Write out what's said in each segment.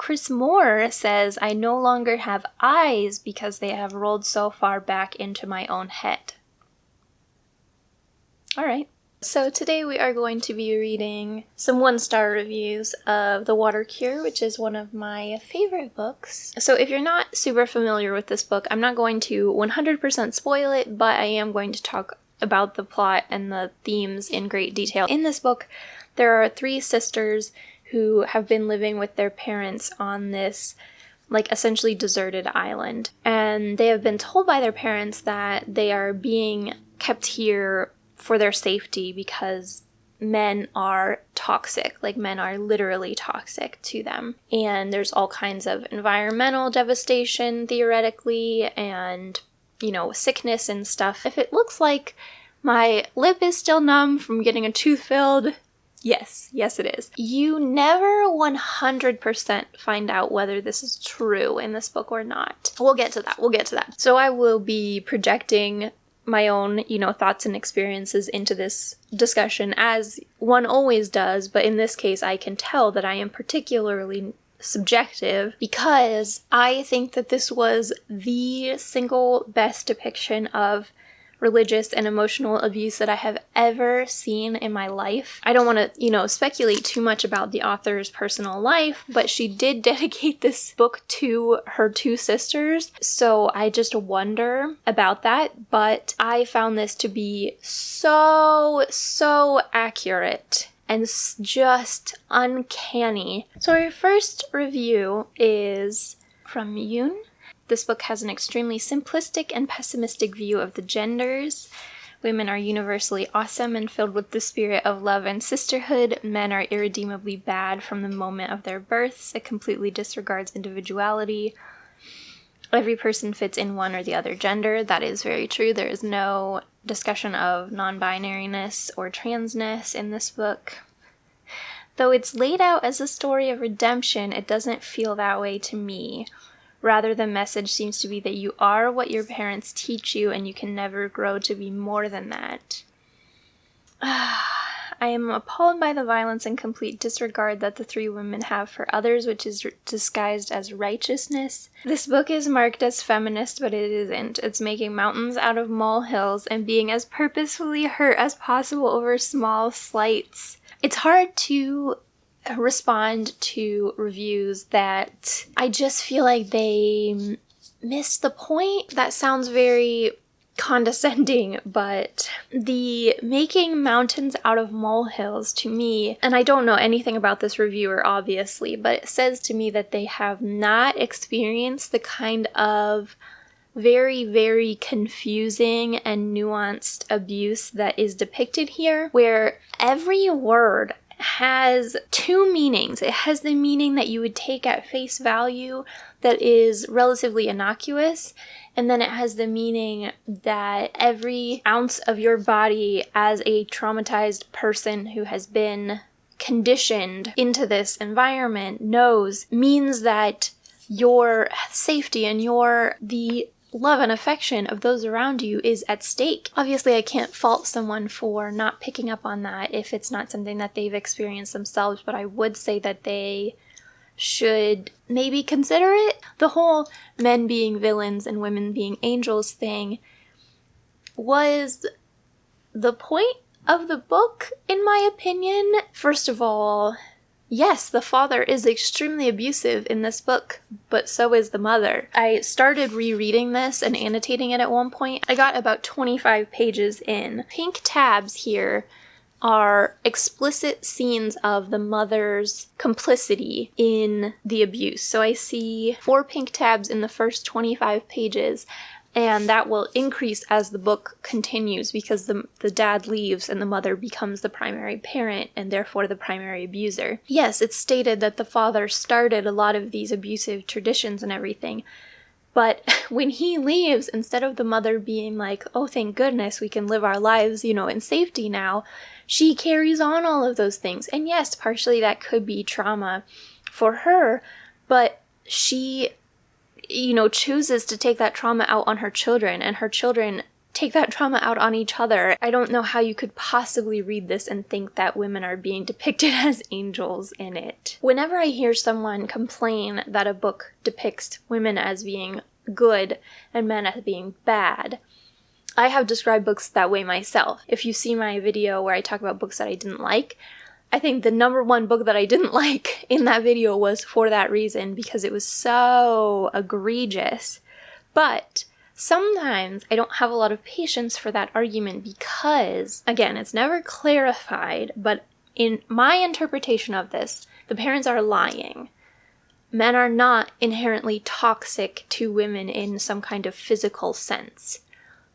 Chris Moore says, I no longer have eyes because they have rolled so far back into my own head. All right. So today we are going to be reading some 1-star reviews of The Water Cure, which is one of my favorite books. So if you're not super familiar with this book, I'm not going to 100% spoil it, but I am going to talk about the plot and the themes in great detail. In this book, there are 3 sisters who have been living with their parents on this essentially deserted island. And they have been told by their parents that they are being kept here for their safety because men are toxic. Men are literally toxic to them. And there's all kinds of environmental devastation, theoretically, and, sickness and stuff. If it looks like my lip is still numb from getting a tooth filled, yes, it is. You never 100% find out whether this is true in this book or not. We'll get to that. So I will be projecting my own, thoughts and experiences into this discussion, as one always does, but in this case I can tell that I am particularly subjective because I think that this was the single best depiction of religious and emotional abuse that I have ever seen in my life. I don't want to, speculate too much about the author's personal life, but she did dedicate this book to her 2 sisters, so I just wonder about that, but I found this to be so accurate and just uncanny. So our first review is from Yoon. This book has an extremely simplistic and pessimistic view of the genders. Women are universally awesome and filled with the spirit of love and sisterhood. Men are irredeemably bad from the moment of their births. It completely disregards individuality. Every person fits in one or the other gender. That is very true. There is no discussion of non-binariness or transness in this book. Though it's laid out as a story of redemption, it doesn't feel that way to me. Rather, the message seems to be that you are what your parents teach you and you can never grow to be more than that. I am appalled by the violence and complete disregard that the 3 women have for others, which is disguised as righteousness. This book is marked as feminist, but it isn't. It's making mountains out of molehills and being as purposefully hurt as possible over small slights. It's hard to respond to reviews that I just feel like they missed the point. That sounds very condescending, but the making mountains out of molehills to me, and I don't know anything about this reviewer obviously, but it says to me that they have not experienced the kind of very, very confusing and nuanced abuse that is depicted here, where every word has 2 meanings. It has the meaning that you would take at face value that is relatively innocuous, and then it has the meaning that every ounce of your body as a traumatized person who has been conditioned into this environment means that your safety and the love and affection of those around you is at stake. Obviously, I can't fault someone for not picking up on that if it's not something that they've experienced themselves, but I would say that they should maybe consider it. The whole men being villains and women being angels thing was the point of the book, in my opinion. First of all, yes, the father is extremely abusive in this book, but so is the mother. I started rereading this and annotating it at one point. I got about 25 pages in. Pink tabs here are explicit scenes of the mother's complicity in the abuse. So I see 4 pink tabs in the first 25 pages, and that will increase as the book continues because the dad leaves and the mother becomes the primary parent and therefore the primary abuser. Yes, it's stated that the father started a lot of these abusive traditions and everything, but when he leaves, instead of the mother being like, oh, thank goodness we can live our lives, in safety now, she carries on all of those things. And yes, partially that could be trauma for her, but she chooses to take that trauma out on her children, and her children take that trauma out on each other. I don't know how you could possibly read this and think that women are being depicted as angels in it. Whenever I hear someone complain that a book depicts women as being good and men as being bad, I have described books that way myself. If you see my video where I talk about books that I didn't like, I think the number one book that I didn't like in that video was for that reason, because it was so egregious. But sometimes I don't have a lot of patience for that argument because, again, it's never clarified, but in my interpretation of this, the parents are lying. Men are not inherently toxic to women in some kind of physical sense,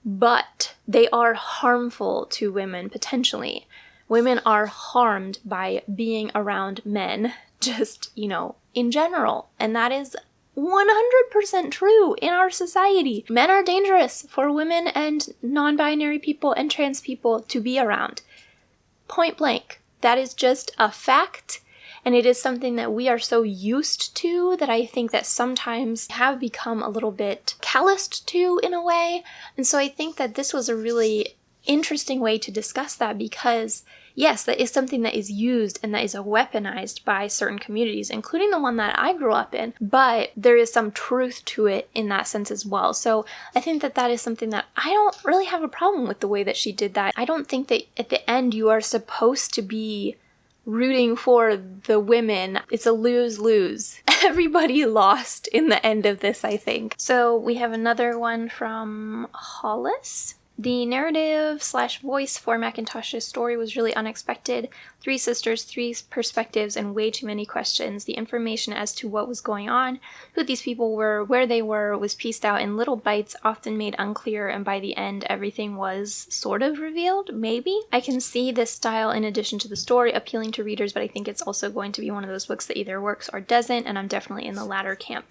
but they are harmful to women potentially. Women are harmed by being around men, just, in general, and that is 100% true in our society. Men are dangerous for women and non-binary people and trans people to be around. Point blank. That is just a fact, and it is something that we are so used to that I think that sometimes have become a little bit calloused to in a way. And so I think that this was a really interesting way to discuss that because, yes, that is something that is used and that is weaponized by certain communities, including the one that I grew up in, but there is some truth to it in that sense as well. So I think that that is something that I don't really have a problem with the way that she did that. I don't think that at the end you are supposed to be rooting for the women. It's a lose-lose. Everybody lost in the end of this, I think. So we have another one from Hollis. The narrative/voice for Macintosh's story was really unexpected. 3 sisters, 3 perspectives, and way too many questions. The information as to what was going on, who these people were, where they were, was pieced out in little bites, often made unclear, and by the end, everything was sort of revealed, maybe? I can see this style in addition to the story appealing to readers, but I think it's also going to be one of those books that either works or doesn't, and I'm definitely in the latter camp.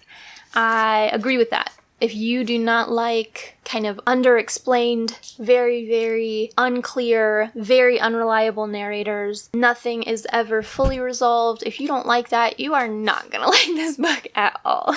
I agree with that. If you do not like kind of under-explained, very, very unclear, very unreliable narrators, nothing is ever fully resolved. If you don't like that, you are not gonna like this book at all.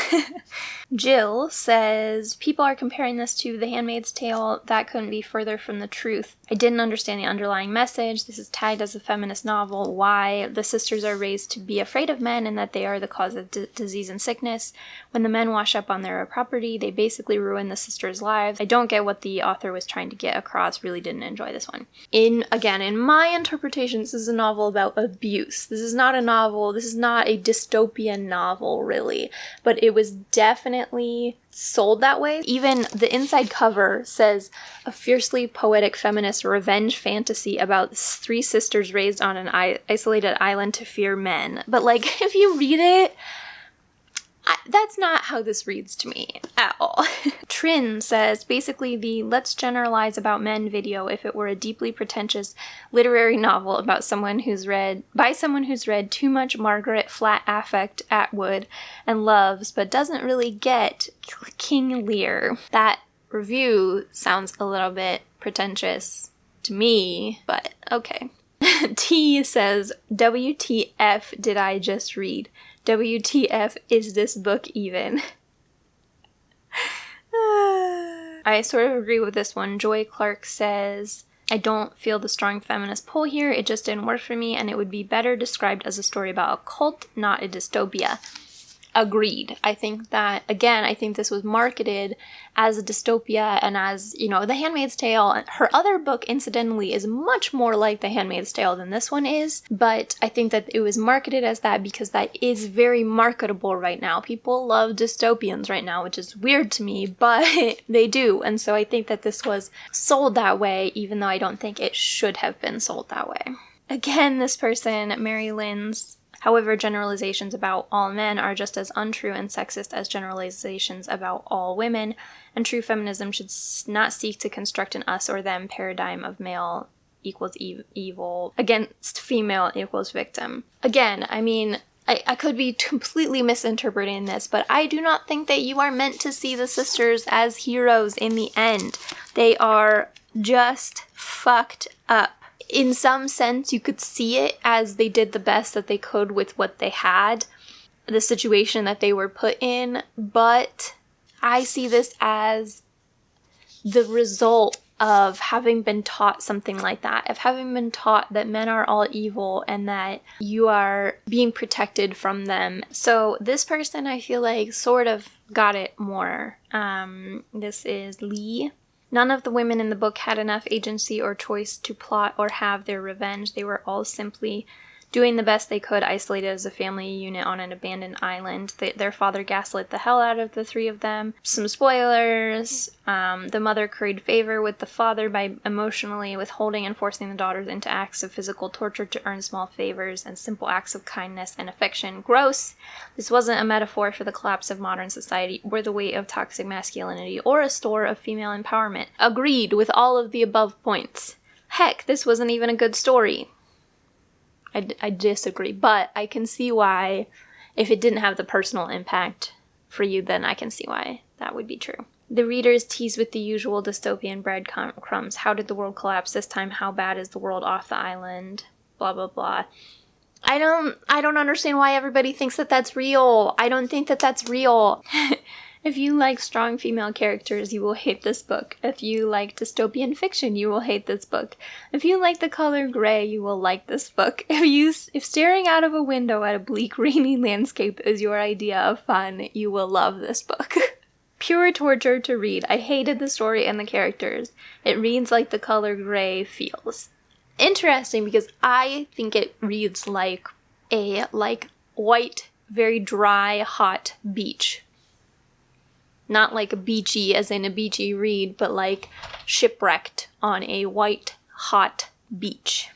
Jill says, people are comparing this to The Handmaid's Tale. That couldn't be further from the truth. I didn't understand the underlying message. This is tagged as a feminist novel. Why? The sisters are raised to be afraid of men and that they are the cause of disease and sickness. When the men wash up on their property, they basically ruin the sisters' lives. I don't get what the author was trying to get across. Really didn't enjoy this one. In my interpretation, this is a novel about abuse. This is not a novel. This is not a dystopian novel, really. But it was definitely sold that way. Even the inside cover says a fiercely poetic feminist revenge fantasy about 3 sisters raised on an isolated island to fear men. But if you read it, that's not how this reads to me at all. Trin says, basically the let's generalize about men video if it were a deeply pretentious literary novel about someone who's read too much Margaret Flat Affect Atwood and loves, but doesn't really get King Lear. That review sounds a little bit pretentious to me, but okay. T says, WTF did I just read? WTF is this book even? I sort of agree with this one. Joy Clark says, I don't feel the strong feminist pull here. It just didn't work for me, and it would be better described as a story about a cult, not a dystopia. Agreed. I think that, again, I think this was marketed as a dystopia and as, The Handmaid's Tale. Her other book, incidentally, is much more like The Handmaid's Tale than this one is, but I think that it was marketed as that because that is very marketable right now. People love dystopians right now, which is weird to me, but they do, and so I think that this was sold that way, even though I don't think it should have been sold that way. Again, this person, Mary Lynn's, however, generalizations about all men are just as untrue and sexist as generalizations about all women, and true feminism should not seek to construct an us or them paradigm of male equals evil against female equals victim. Again, I could be completely misinterpreting this, but I do not think that you are meant to see the sisters as heroes in the end. They are just fucked up. In some sense, you could see it as they did the best that they could with what they had, the situation that they were put in, but I see this as the result of having been taught something like that, of having been taught that men are all evil and that you are being protected from them. So this person, I feel like, sort of got it more. This is Lee. None of the women in the book had enough agency or choice to plot or have their revenge. They were all simply doing the best they could, isolated as a family unit on an abandoned island. Their father gaslit the hell out of the three of them. Some spoilers. The mother curried favor with the father by emotionally withholding and forcing the daughters into acts of physical torture to earn small favors and simple acts of kindness and affection. Gross! This wasn't a metaphor for the collapse of modern society or the weight of toxic masculinity or a store of female empowerment. Agreed with all of the above points. Heck, this wasn't even a good story. I disagree, but I can see why, if it didn't have the personal impact for you, then I can see why that would be true. The readers tease with the usual dystopian breadcrumbs. How did the world collapse this time? How bad is the world off the island? Blah, blah, blah. I don't understand why everybody thinks that that's real. I don't think that that's real. If you like strong female characters, you will hate this book. If you like dystopian fiction, you will hate this book. If you like the color gray, you will like this book. If staring out of a window at a bleak, rainy landscape is your idea of fun, you will love this book. Pure torture to read. I hated the story and the characters. It reads like the color gray feels. Interesting, because I think it reads like a white, very dry, hot beach. Not like a beachy as in a beachy read, but like shipwrecked on a white, hot beach.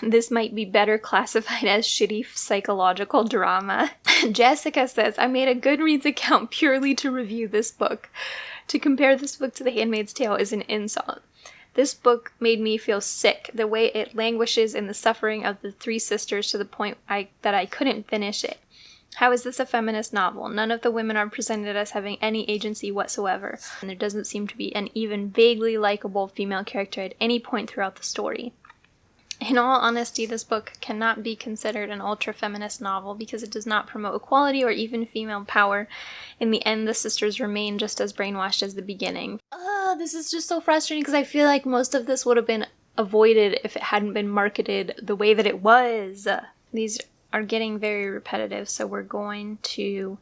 This might be better classified as shitty psychological drama. Jessica says, I made a Goodreads account purely to review this book. To compare this book to The Handmaid's Tale is an insult. This book made me feel sick, the way it languishes in the suffering of the three sisters to the point that I couldn't finish it. How is this a feminist novel? None of the women are presented as having any agency whatsoever, and there doesn't seem to be an even vaguely likable female character at any point throughout the story. In all honesty, this book cannot be considered an ultra-feminist novel because it does not promote equality or even female power. In the end, the sisters remain just as brainwashed as the beginning. This is just so frustrating because I feel like most of this would have been avoided if it hadn't been marketed the way that it was. These are getting very repetitive, so we're going to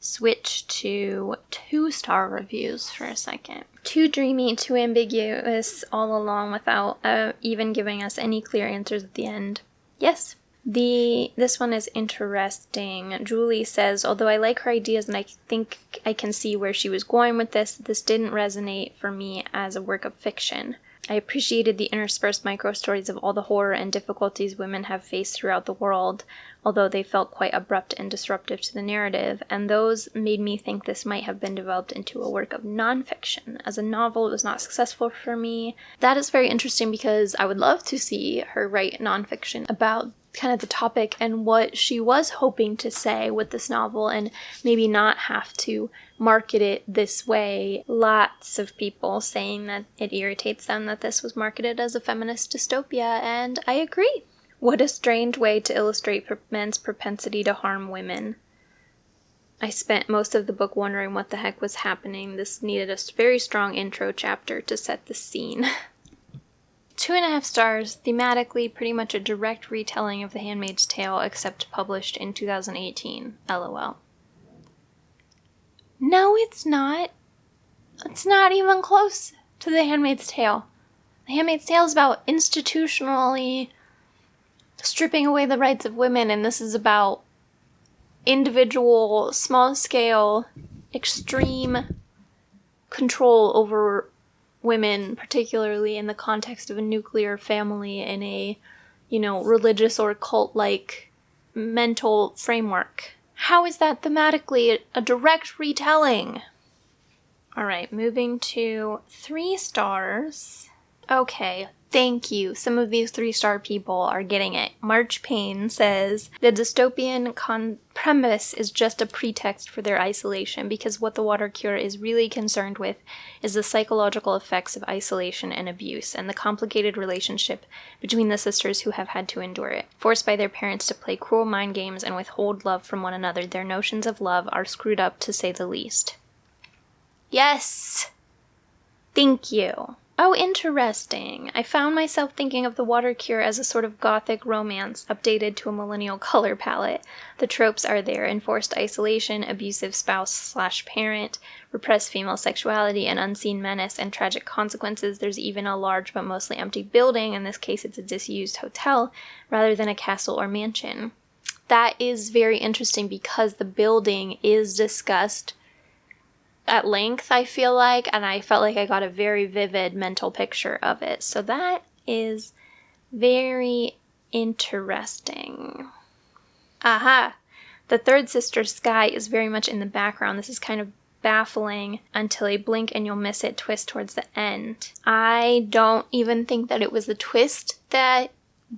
switch to 2-star reviews for a second. Too dreamy, too ambiguous all along without even giving us any clear answers at the end. Yes. This one is interesting. Julie says, although I like her ideas and I think I can see where she was going with this didn't resonate for me as a work of fiction. I appreciated the interspersed micro-stories of all the horror and difficulties women have faced throughout the world, although they felt quite abrupt and disruptive to the narrative, and those made me think this might have been developed into a work of nonfiction. As a novel, it was not successful for me. That is very interesting because I would love to see her write nonfiction about kind of the topic and what she was hoping to say with this novel, and maybe not have to market it this way. Lots of people saying that it irritates them that this was marketed as a feminist dystopia, and I agree. What a strange way to illustrate men's propensity to harm women. I spent most of the book wondering what the heck was happening. This needed a very strong intro chapter to set the scene. 2.5 stars, thematically pretty much a direct retelling of The Handmaid's Tale, except published in 2018. LOL. No, it's not. It's not even close to The Handmaid's Tale. The Handmaid's Tale is about institutionally stripping away the rights of women, and this is about individual, small-scale, extreme control over women, particularly in the context of a nuclear family in a, religious or cult-like mental framework. How is that thematically a direct retelling? Alright, moving to 3 stars. Okay, thank you. Some of these 3-star people are getting it. March Payne says, the dystopian premise is just a pretext for their isolation because what the water cure is really concerned with is the psychological effects of isolation and abuse and the complicated relationship between the sisters who have had to endure it. Forced by their parents to play cruel mind games and withhold love from one another, their notions of love are screwed up to say the least. Yes! Thank you. Oh, interesting. I found myself thinking of The Water Cure as a sort of gothic romance updated to a millennial color palette. The tropes are there: enforced isolation, abusive spouse/parent, repressed female sexuality, an unseen menace, and tragic consequences. There's even a large but mostly empty building. In this case, it's a disused hotel rather than a castle or mansion. That is very interesting because the building is discussed at length, I feel like, and I felt like I got a very vivid mental picture of it. So that is very interesting. Aha! The third sister, Sky, is very much in the background. This is kind of baffling until a blink and you'll miss it twist towards the end. I don't even think that it was the twist that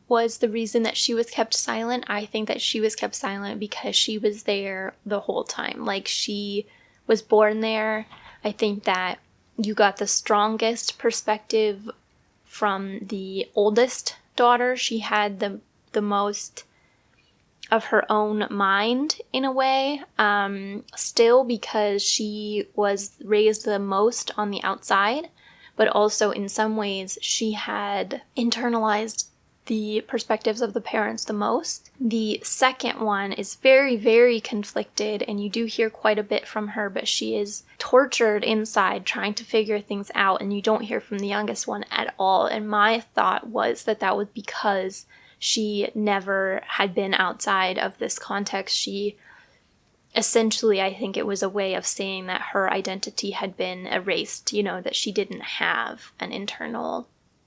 was the reason that she was kept silent. I think that she was kept silent because she was there the whole time. Like, she was born there. I think that you got the strongest perspective from the oldest daughter. She had the most of her own mind in a way, still, because she was raised the most on the outside, but also in some ways she had internalized the perspectives of the parents the most. The second one is very, very conflicted, and you do hear quite a bit from her, but she is tortured inside trying to figure things out, and you don't hear from the youngest one at all. And my thought was that that was because she never had been outside of this context. She essentially, I think it was a way of saying that her identity had been erased, you know, that she didn't have an internal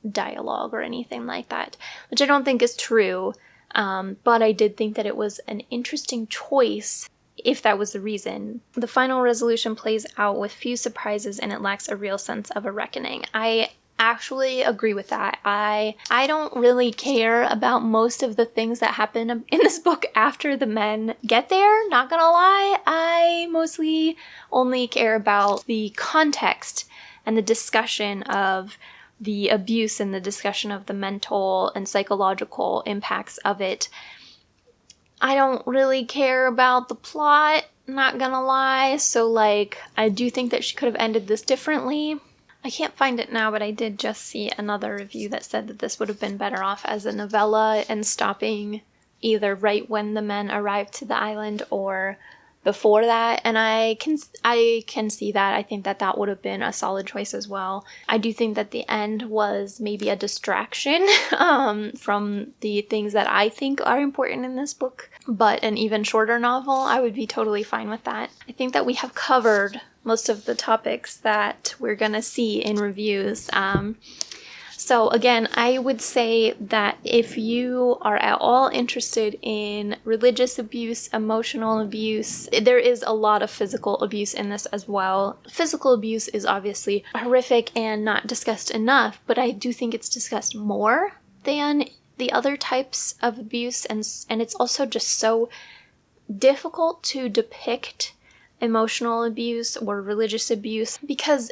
dialogue or anything like that, which I don't think is true, but I did think that it was an interesting choice if that was the reason. The final resolution plays out with few surprises and it lacks a real sense of a reckoning. I actually agree with that. I don't really care about most of the things that happen in this book after the men get there, not gonna lie. I mostly only care about the context and the discussion of the abuse and the discussion of the mental and psychological impacts of it. I don't really care about the plot, not gonna lie, so like, I do think that she could have ended this differently. I can't find it now, but I did just see another review that said that this would have been better off as a novella and stopping either right when the men arrived to the island or before that, and I can see that. I think that that would have been a solid choice as well. I do think that the end was maybe a distraction from the things that I think are important in this book, but an even shorter novel, I would be totally fine with that. I think that we have covered most of the topics that we're gonna see in reviews. So again, I would say that if you are at all interested in religious abuse, emotional abuse, there is a lot of physical abuse in this as well. Physical abuse is obviously horrific and not discussed enough, but I do think it's discussed more than the other types of abuse, and it's also just so difficult to depict emotional abuse or religious abuse, because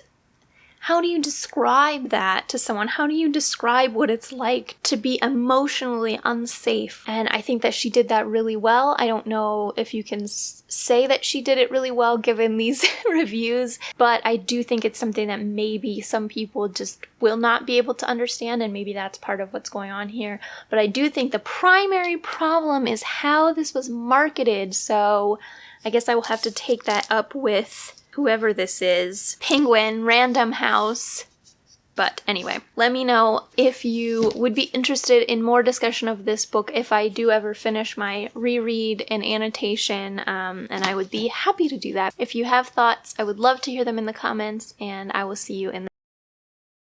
how do you describe that to someone? How do you describe what it's like to be emotionally unsafe? And I think that she did that really well. I don't know if you can say that she did it really well given these reviews, but I do think it's something that maybe some people just will not be able to understand, and maybe that's part of what's going on here. But I do think the primary problem is how this was marketed, so I guess I will have to take that up with whoever this is, Penguin, Random House. But anyway, let me know if you would be interested in more discussion of this book if I do ever finish my reread and annotation, and I would be happy to do that. If you have thoughts, I would love to hear them in the comments, and I will see you in the